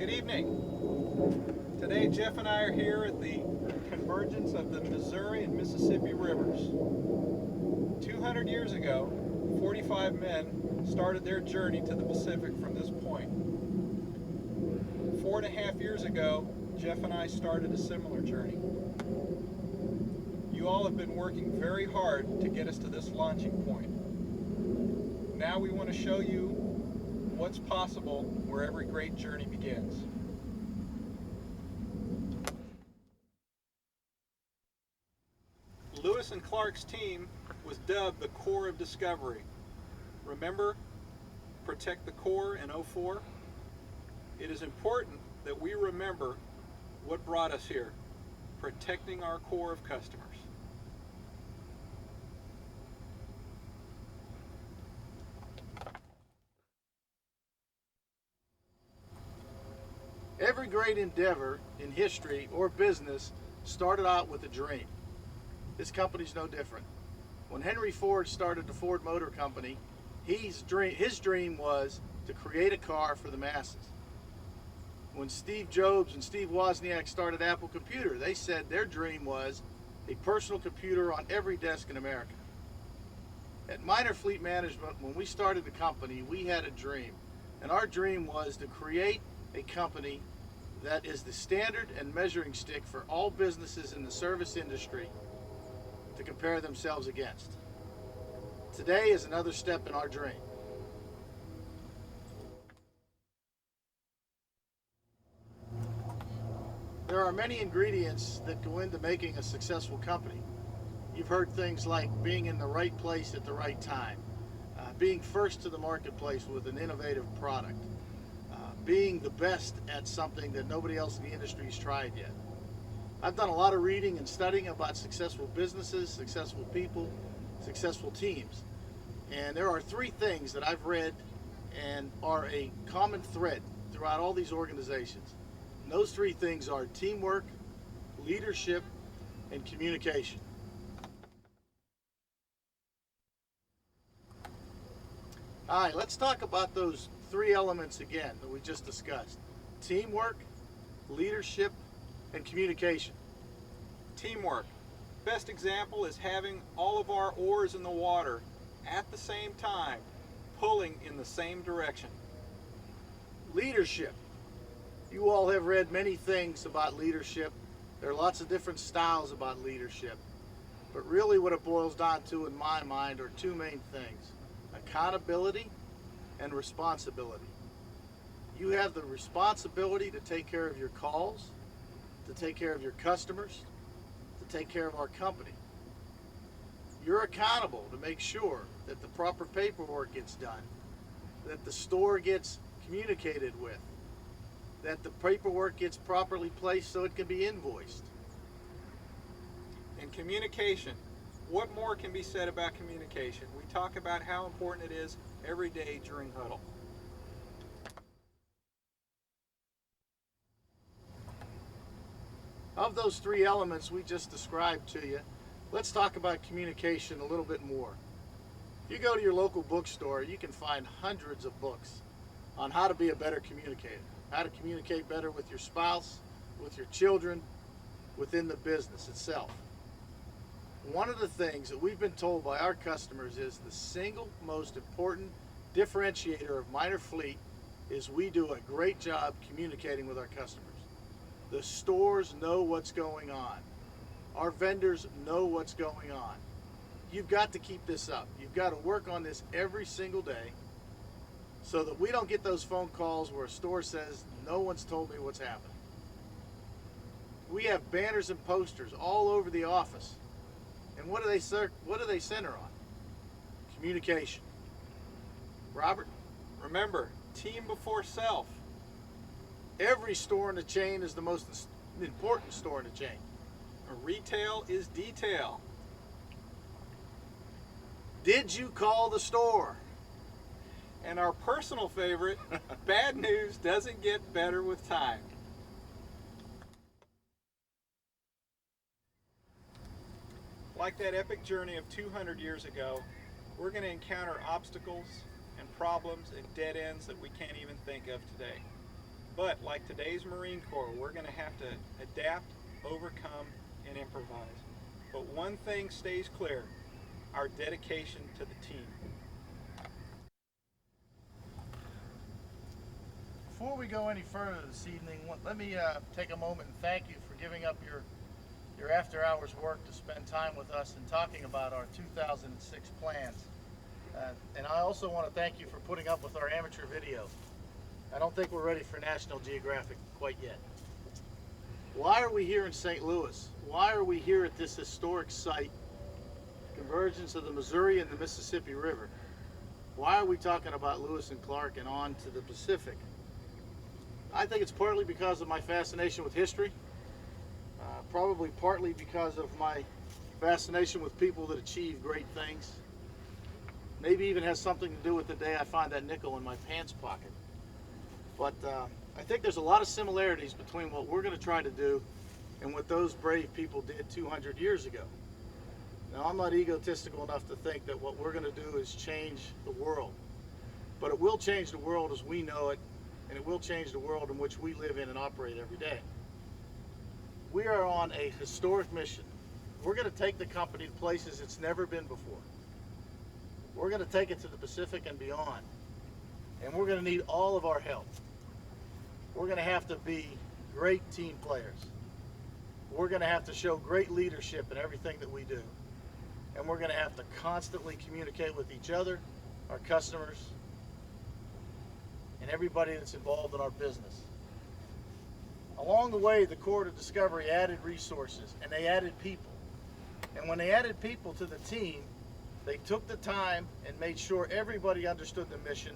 Good evening. Today Jeff and I are here at the convergence of the Missouri and Mississippi rivers. 200 years ago, 45 men started their journey to the Pacific from this point. 4.5 years ago, Jeff and I started a similar journey. You all have been working very hard to get us to this launching point. Now we want to show you what's possible where every great journey begins. Lewis and Clark's team was dubbed the Core of Discovery. Remember, protect the core in 04? It is important that we remember what brought us here, protecting our core of customers. Every great endeavor in history or business started out with a dream. This company's no different. When Henry Ford started the Ford Motor Company, his dream was to create a car for the masses. When Steve Jobs and Steve Wozniak started Apple Computer, they said their dream was a personal computer on every desk in America. At Minor Fleet Management, when we started the company, we had a dream. And our dream was to create a company that is the standard and measuring stick for all businesses in the service industry to compare themselves against. Today is another step in our dream. There are many ingredients that go into making a successful company. You've heard things like being in the right place at the right time, being first to the marketplace with an innovative product, being the best at something that nobody else in the industry has tried yet. I've done a lot of reading and studying about successful businesses, successful people, successful teams. And there are three things that I've read and are a common thread throughout all these organizations. And those three things are teamwork, leadership, and communication. All right, let's talk about those three elements again that we just discussed. Teamwork, leadership, and communication. Teamwork. Best example is having all of our oars in the water at the same time, pulling in the same direction. Leadership. You all have read many things about leadership. There are lots of different styles about leadership. But really what it boils down to in my mind are two main things: accountability and responsibility. You have the responsibility to take care of your calls, to take care of your customers, to take care of our company. You're accountable to make sure that the proper paperwork gets done, that the store gets communicated with, that the paperwork gets properly placed so it can be invoiced. And communication. What more can be said about communication? We talk about how important it is every day during huddle. Of those three elements we just described to you, let's talk about communication a little bit more. If you go to your local bookstore, you can find hundreds of books on how to be a better communicator, how to communicate better with your spouse, with your children, within the business itself. One of the things that we've been told by our customers is the single most important differentiator of Minor Fleet is we do a great job communicating with our customers. The stores know what's going on. Our vendors know what's going on. You've got to keep this up. You've got to work on this every single day so that we don't get those phone calls where a store says, no one's told me what's happening. We have banners and posters all over the office. And what do they center on? Communication. Robert? Remember, team before self. Every store in the chain is the most important store in the chain. Retail is detail. Did you call the store? And our personal favorite, bad news doesn't get better with time. Like that epic journey of 200 years ago, we're going to encounter obstacles and problems and dead ends that we can't even think of today. But like today's Marine Corps, we're going to have to adapt, overcome, and improvise. But one thing stays clear: our dedication to the team. Before we go any further this evening, let me take a moment and thank you for giving up your after-hours work to spend time with us and talking about our 2006 plans. And I also want to thank you for putting up with our amateur video. I don't think we're ready for National Geographic quite yet. Why are we here in St. Louis? Why are we here at this historic site, convergence of the Missouri and the Mississippi River? Why are we talking about Lewis and Clark and on to the Pacific? I think it's partly because of my fascination with history, probably partly because of my fascination with people that achieve great things. Maybe even has something to do with the day I find that nickel in my pants pocket. But I think there's a lot of similarities between what we're going to try to do and what those brave people did 200 years ago. Now, I'm not egotistical enough to think that what we're going to do is change the world, but it will change the world as we know it, and it will change the world in which we live in and operate every day. We are on a historic mission. We're going to take the company to places it's never been before. We're going to take it to the Pacific and beyond, and we're going to need all of our help. We're going to have to be great team players. We're going to have to show great leadership in everything that we do. And we're going to have to constantly communicate with each other, our customers, and everybody that's involved in our business. Along the way, the Corps of Discovery added resources and they added people. And when they added people to the team, they took the time and made sure everybody understood the mission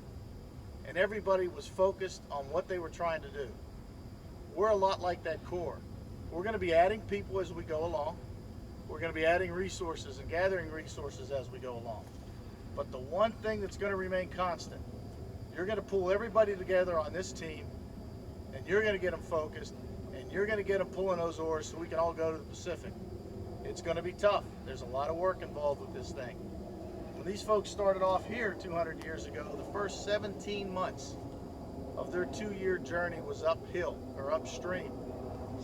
and everybody was focused on what they were trying to do. We're a lot like that Corps. We're going to be adding people as we go along. We're going to be adding resources and gathering resources as we go along. But the one thing that's going to remain constant, you're going to pull everybody together on this team, and you're going to get them focused, and you're going to get them pulling those oars so we can all go to the Pacific. It's going to be tough. There's a lot of work involved with this thing. When these folks started off here 200 years ago, the first 17 months of their 2-year journey was uphill or upstream.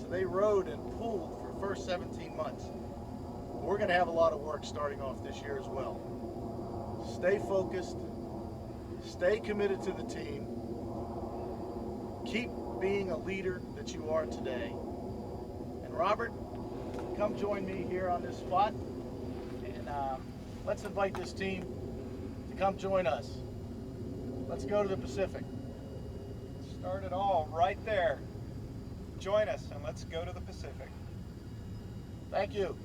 So they rowed and pulled for the first 17 months. We're going to have a lot of work starting off this year as well. Stay focused, stay committed to the team, keep being a leader that you are today. And Robert, come join me here on this spot, and let's invite this team to come join us. Let's go to the Pacific. Start it all right there. Join us and let's go to the Pacific. Thank you.